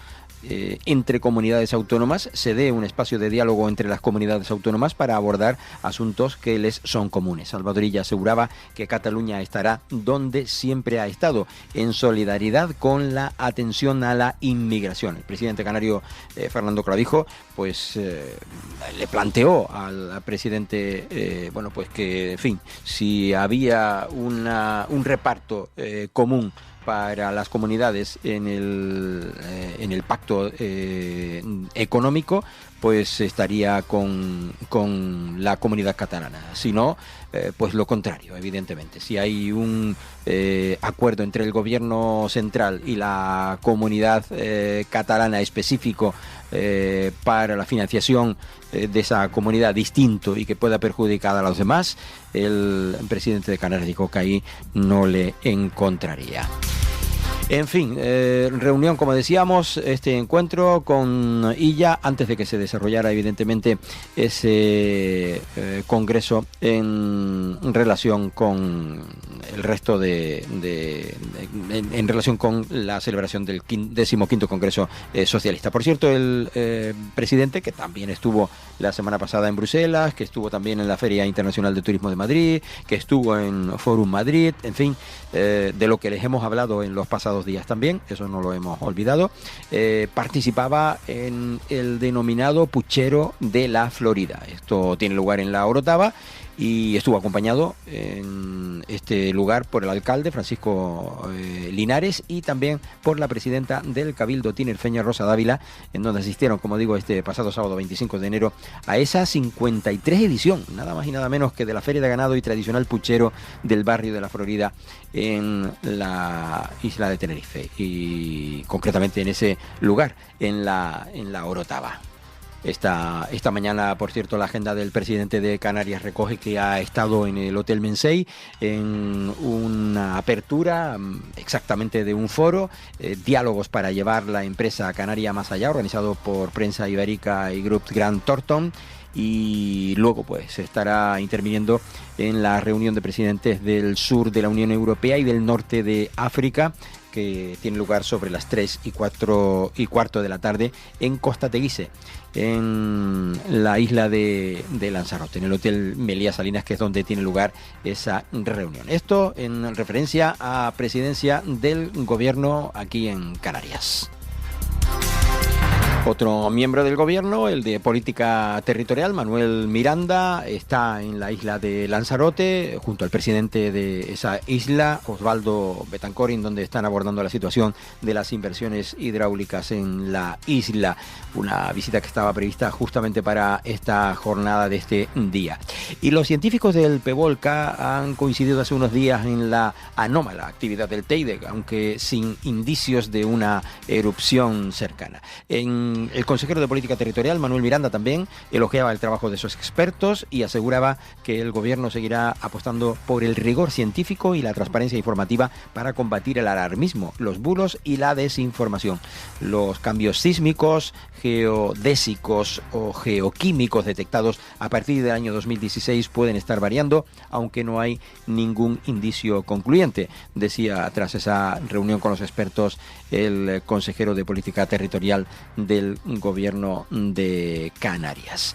entre comunidades autónomas, se dé un espacio de diálogo entre las comunidades autónomas para abordar asuntos que les son comunes. Salvador Illa aseguraba que Cataluña estará donde siempre ha estado, en solidaridad con la atención a la inmigración. El presidente canario Fernando Clavijo pues le planteó al presidente bueno pues que en fin, si había un reparto común para las comunidades en el pacto económico, pues estaría con la comunidad catalana. Si no, pues lo contrario, evidentemente. Si hay un acuerdo entre el gobierno central y la comunidad catalana específico para la financiación de esa comunidad distinto y que pueda perjudicar a los demás, el presidente de Canarias dijo que ahí no le encontraría. En fin, reunión, como decíamos, este encuentro con Illa antes de que se desarrollara evidentemente ese congreso en relación con el resto en relación con la celebración del 15º Congreso Socialista. Por cierto, el presidente, que también estuvo la semana pasada en Bruselas, que estuvo también en la Feria Internacional de Turismo de Madrid, que estuvo en Forum Madrid, en fin, de lo que les hemos hablado en los pasados días también, eso no lo hemos olvidado, participaba en el denominado Puchero de la Florida. Esto tiene lugar en la Orotava y estuvo acompañado en este lugar por el alcalde Francisco Linares y también por la presidenta del Cabildo tinerfeña, Rosa Dávila, en donde asistieron, como digo, este pasado sábado 25 de enero a esa 53 edición, nada más y nada menos que de la Feria de Ganado y tradicional puchero del barrio de la Florida en la isla de Tenerife y concretamente en ese lugar, en la Orotava. Esta mañana, por cierto, la agenda del presidente de Canarias recoge que ha estado en el Hotel Mensei en una apertura exactamente de un foro, diálogos para llevar la empresa canaria más allá, organizado por Prensa Ibérica y Grup Grant Thornton, y luego pues se estará interviniendo en la reunión de presidentes del sur de la Unión Europea y del norte de África, que tiene lugar sobre las 3:15 de la tarde en Costa Teguise, en la isla de Lanzarote, en el Hotel Meliá Salinas, que es donde tiene lugar esa reunión. Esto en referencia a presidencia del gobierno aquí en Canarias. Otro miembro del gobierno, el de política territorial, Manuel Miranda, está en la isla de Lanzarote junto al presidente de esa isla, Osvaldo Betancourt, donde están abordando la situación de las inversiones hidráulicas en la isla. Una visita que estaba prevista justamente para esta jornada de este día. Y los científicos del PEVOLCA han coincidido hace unos días en la anómala actividad del Teide, aunque sin indicios de una erupción cercana. El consejero de Política Territorial, Manuel Miranda, también elogiaba el trabajo de esos expertos y aseguraba que el gobierno seguirá apostando por el rigor científico y la transparencia informativa para combatir el alarmismo, los bulos y la desinformación. Los cambios sísmicos, geodésicos o geoquímicos detectados a partir del año 2016 pueden estar variando, aunque no hay ningún indicio concluyente, decía tras esa reunión con los expertos el consejero de Política Territorial del gobierno de Canarias.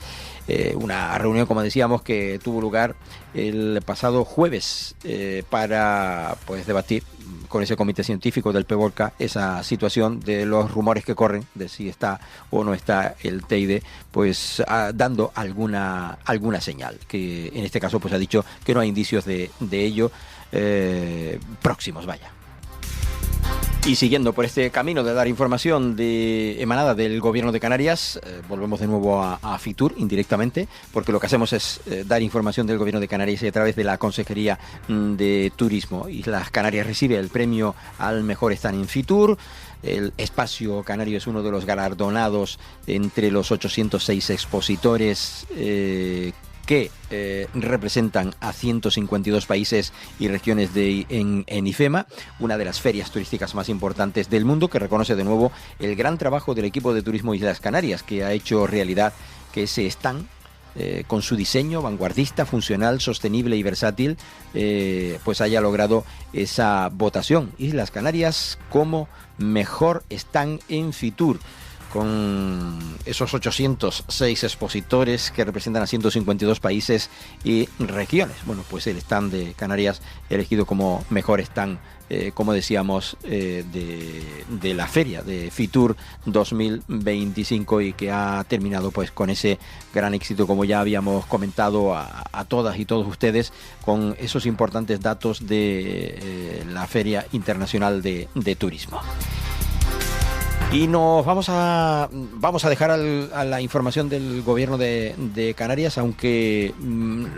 Una reunión, como decíamos, que tuvo lugar el pasado jueves para pues debatir con ese comité científico del PEVOLCA esa situación de los rumores que corren de si está o no está el Teide, pues dando alguna señal, que en este caso pues ha dicho que no hay indicios de ello próximos, vaya. Y siguiendo por este camino de dar información emanada del gobierno de Canarias, volvemos de nuevo a Fitur indirectamente, porque lo que hacemos es dar información del gobierno de Canarias y a través de la Consejería de Turismo. Islas Canarias recibe el premio al mejor stand en Fitur. El espacio canario es uno de los galardonados entre los 806 expositores que representan a 152 países y regiones en IFEMA, una de las ferias turísticas más importantes del mundo, que reconoce de nuevo el gran trabajo del equipo de turismo Islas Canarias, que ha hecho realidad que ese stand, con su diseño vanguardista, funcional, sostenible y versátil, pues haya logrado esa votación. Islas Canarias como mejor stand en Fitur, con esos 806 expositores que representan a 152 países y regiones. Bueno, pues el stand de Canarias elegido como mejor stand, como decíamos, de la feria de Fitur 2025, y que ha terminado pues con ese gran éxito, como ya habíamos comentado a todas y todos ustedes, con esos importantes datos de la Feria Internacional de Turismo. Y nos vamos a dejar a la información del gobierno de Canarias, aunque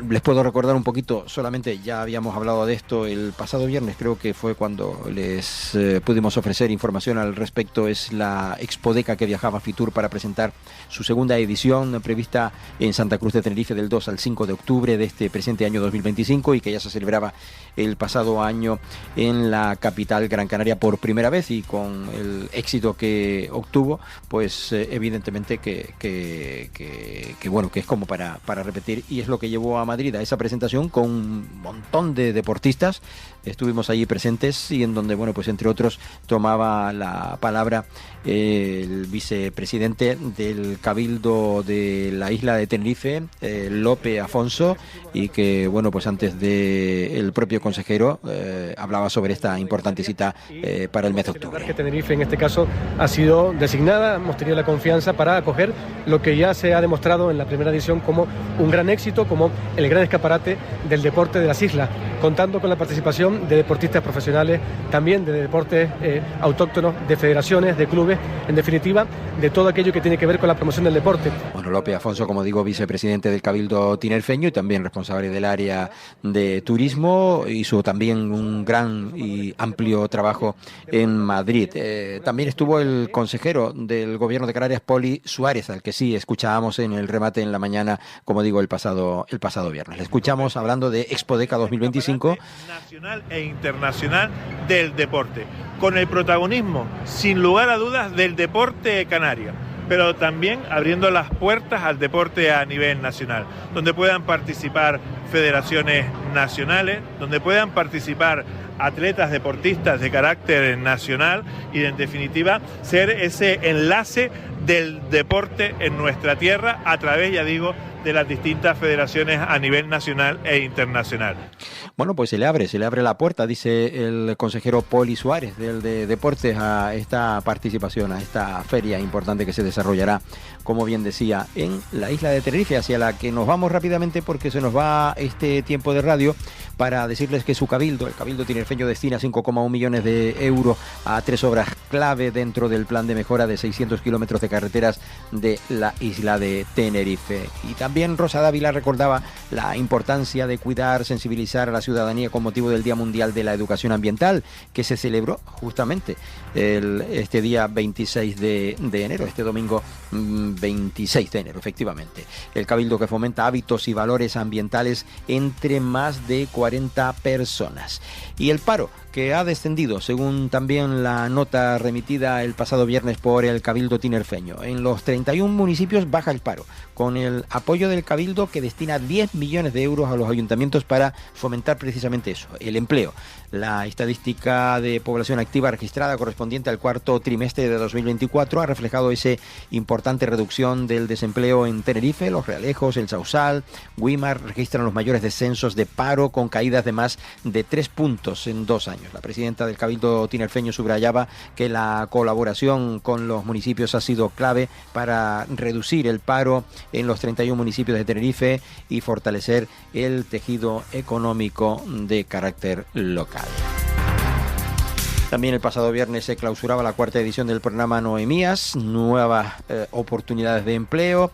les puedo recordar un poquito, solamente ya habíamos hablado de esto el pasado viernes, creo que fue cuando les pudimos ofrecer información al respecto. Es la Expodeca que viajaba a Fitur para presentar su segunda edición, prevista en Santa Cruz de Tenerife del 2 al 5 de octubre de este presente año 2025, y que ya se celebraba el pasado año en la capital Gran Canaria por primera vez, y con el éxito que que obtuvo, pues evidentemente que es como para repetir, y es lo que llevó a Madrid a esa presentación con un montón de deportistas. Estuvimos allí presentes y en donde, bueno, pues entre otros tomaba la palabra el vicepresidente del Cabildo de la isla de Tenerife, Lope Afonso, y que, bueno, pues antes de el propio consejero hablaba sobre esta importante cita para el mes de octubre. Que Tenerife en este caso ha sido designada, hemos tenido la confianza para acoger lo que ya se ha demostrado en la primera edición como un gran éxito, como el gran escaparate del deporte de las islas, contando con la participación de deportistas profesionales, también de deportes autóctonos, de federaciones, de clubes, en definitiva, de todo aquello que tiene que ver con la promoción del deporte. Bueno, Lope Afonso, como digo, vicepresidente del Cabildo tinerfeño y también responsable del área de turismo, hizo también un gran y amplio trabajo en Madrid. También estuvo el consejero del Gobierno de Canarias, Poli Suárez, al que sí escuchábamos en el remate en la mañana, como digo, el pasado viernes. Le escuchamos hablando de Expodeca 2025. Nacional e internacional del deporte, con el protagonismo, sin lugar a dudas, del deporte canario, pero también abriendo las puertas al deporte a nivel nacional, donde puedan participar federaciones nacionales, donde puedan participar atletas deportistas de carácter nacional y, en definitiva, ser ese enlace del deporte en nuestra tierra a través, ya digo, de las distintas federaciones a nivel nacional e internacional. Bueno, pues se le abre la puerta, dice el consejero Poli Suárez del de Deportes, a esta participación, a esta feria importante que se desarrollará, como bien decía, en la isla de Tenerife, hacia la que nos vamos rápidamente porque se nos va este tiempo de radio, para decirles que su cabildo, el Cabildo tinerfeño, destina 5,1 millones de euros a 3 obras clave dentro del plan de mejora de 600 kilómetros de carreteras de la isla de Tenerife. Y también Rosa Dávila recordaba la importancia de cuidar, sensibilizar a la ciudadanía con motivo del Día Mundial de la Educación Ambiental, que se celebró justamente este día 26 de enero, este domingo 26 de enero, efectivamente. El Cabildo que fomenta hábitos y valores ambientales entre más de 40 personas. Y el paro, que ha descendido, según también la nota remitida el pasado viernes por el Cabildo tinerfeño. En los 31 municipios baja el paro, con el apoyo del Cabildo, que destina 10 millones de euros a los ayuntamientos para fomentar precisamente eso, el empleo. La estadística de población activa registrada correspondiente al cuarto trimestre de 2024 ha reflejado esa importante reducción del desempleo en Tenerife. Los Realejos, el Sausal, Güímar registran los mayores descensos de paro, con caídas de más de 3 puntos en 2 años. La presidenta del Cabildo tinerfeño subrayaba que la colaboración con los municipios ha sido clave para reducir el paro en los 31 municipios de Tenerife y fortalecer el tejido económico de carácter local. También el pasado viernes se clausuraba la 4ª edición del programa Noemías, nuevas oportunidades de empleo.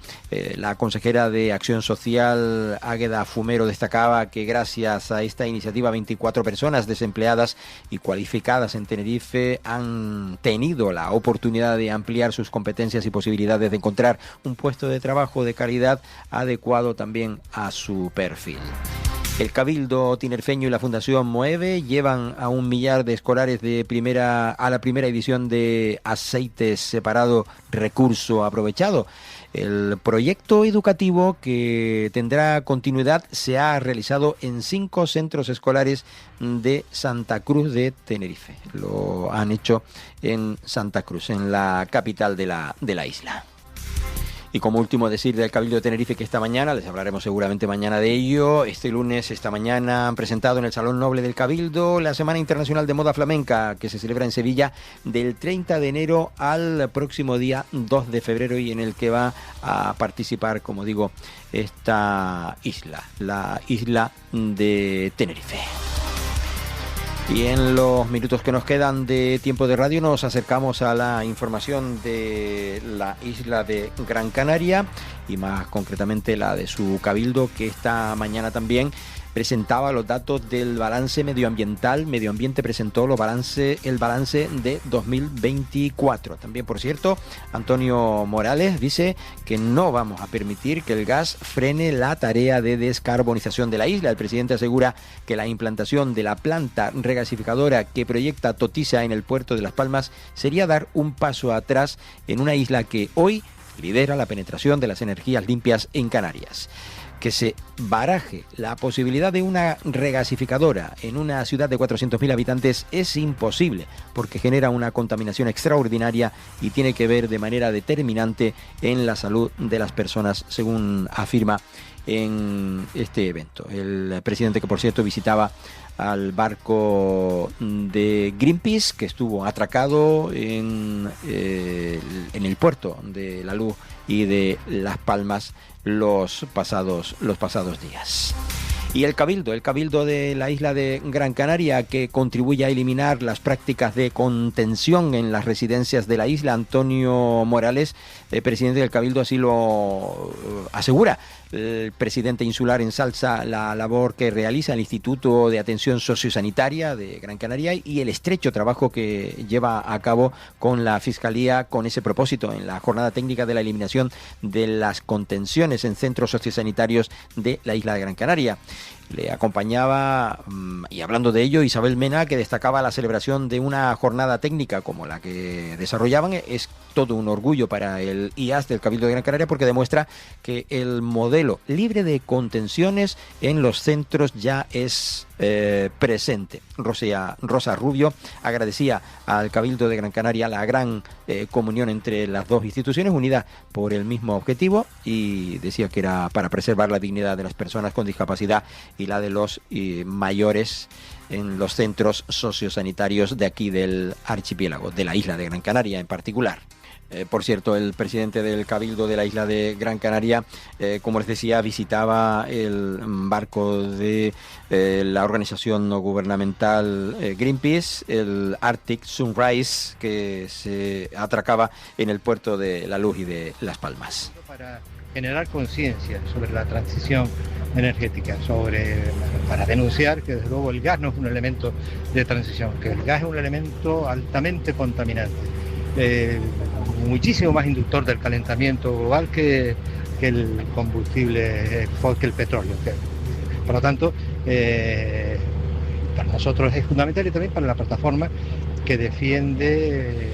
La consejera de Acción Social, Águeda Fumero, destacaba que gracias a esta iniciativa 24 personas desempleadas y cualificadas en Tenerife han tenido la oportunidad de ampliar sus competencias y posibilidades de encontrar un puesto de trabajo de calidad adecuado también a su perfil. El Cabildo tinerfeño y la Fundación Moeve llevan a 1 millar de escolares a la primera edición de Aceites Separado Recurso Aprovechado. El proyecto educativo, que tendrá continuidad, se ha realizado en 5 centros escolares de Santa Cruz de Tenerife. Lo han hecho en Santa Cruz, en la capital de la isla. Y como último decir del Cabildo de Tenerife que esta mañana, les hablaremos seguramente mañana de ello, esta mañana han presentado en el Salón Noble del Cabildo la Semana Internacional de Moda Flamenca, que se celebra en Sevilla del 30 de enero al próximo día 2 de febrero y en el que va a participar, como digo, esta isla, la isla de Tenerife. Y en los minutos que nos quedan de tiempo de radio nos acercamos a la información de la isla de Gran Canaria y más concretamente la de su cabildo, que esta mañana también presentaba los datos del balance medioambiental. Medio Ambiente presentó el balance de 2024. También, por cierto, Antonio Morales dice que no vamos a permitir que el gas frene la tarea de descarbonización de la isla. El presidente asegura que la implantación de la planta regasificadora que proyecta Totisa en el puerto de Las Palmas sería dar un paso atrás en una isla que hoy lidera la penetración de las energías limpias en Canarias. Que se baraje la posibilidad de una regasificadora en una ciudad de 400.000 habitantes es imposible, porque genera una contaminación extraordinaria y tiene que ver de manera determinante en la salud de las personas, según afirma en este evento. El presidente, que por cierto visitaba al barco de Greenpeace, que estuvo atracado en el puerto de La Luz y de Las Palmas los pasados días. Y el Cabildo de la isla de Gran Canaria, que contribuye a eliminar las prácticas de contención en las residencias de la isla. Antonio Morales, presidente del Cabildo, así lo asegura. El presidente insular ensalza la labor que realiza el Instituto de Atención Sociosanitaria de Gran Canaria y el estrecho trabajo que lleva a cabo con la Fiscalía con ese propósito en la jornada técnica de la eliminación de las contenciones en centros sociosanitarios de la isla de Gran Canaria. Le acompañaba, y hablando de ello, Isabel Mena, que destacaba la celebración de una jornada técnica como la que desarrollaban. Es todo un orgullo para el IAS del Cabildo de Gran Canaria, porque demuestra que el modelo libre de contenciones en los centros ya es presente. Rosa Rubio agradecía al Cabildo de Gran Canaria la gran comunión entre las dos instituciones unidas por el mismo objetivo, y decía que era para preservar la dignidad de las personas con discapacidad y la de los mayores en los centros sociosanitarios de aquí del archipiélago, de la isla de Gran Canaria en particular. Por cierto, el presidente del Cabildo de la isla de Gran Canaria, como les decía, visitaba el barco de la organización no gubernamental Greenpeace, el Arctic Sunrise, que se atracaba en el puerto de La Luz y de Las Palmas. Para generar conciencia sobre la transición energética, para denunciar que desde luego el gas no es un elemento de transición, que el gas es un elemento altamente contaminante, muchísimo más inductor del calentamiento global que el combustible, que el petróleo. Por lo tanto, para nosotros es fundamental, y también para la plataforma que defiende.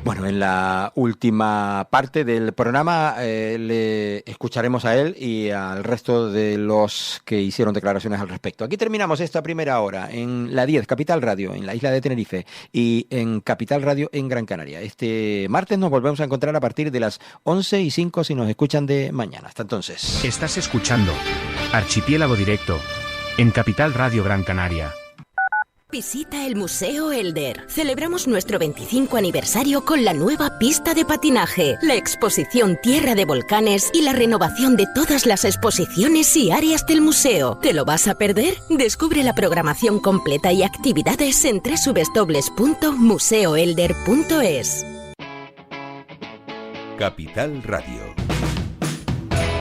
Bueno, en la última parte del programa le escucharemos a él y al resto de los que hicieron declaraciones al respecto. Aquí terminamos esta primera hora en la 10, Capital Radio, en la isla de Tenerife, y en Capital Radio en Gran Canaria. Este martes nos volvemos a encontrar a partir de las 11:05 si nos escuchan de mañana. Hasta entonces. Estás escuchando Archipiélago Directo en Capital Radio Gran Canaria. Visita el Museo Elder. Celebramos nuestro 25 aniversario con la nueva pista de patinaje, la exposición Tierra de Volcanes y la renovación de todas las exposiciones y áreas del museo. ¿Te lo vas a perder? Descubre la programación completa y actividades en www.museoelder.es. Capital Radio.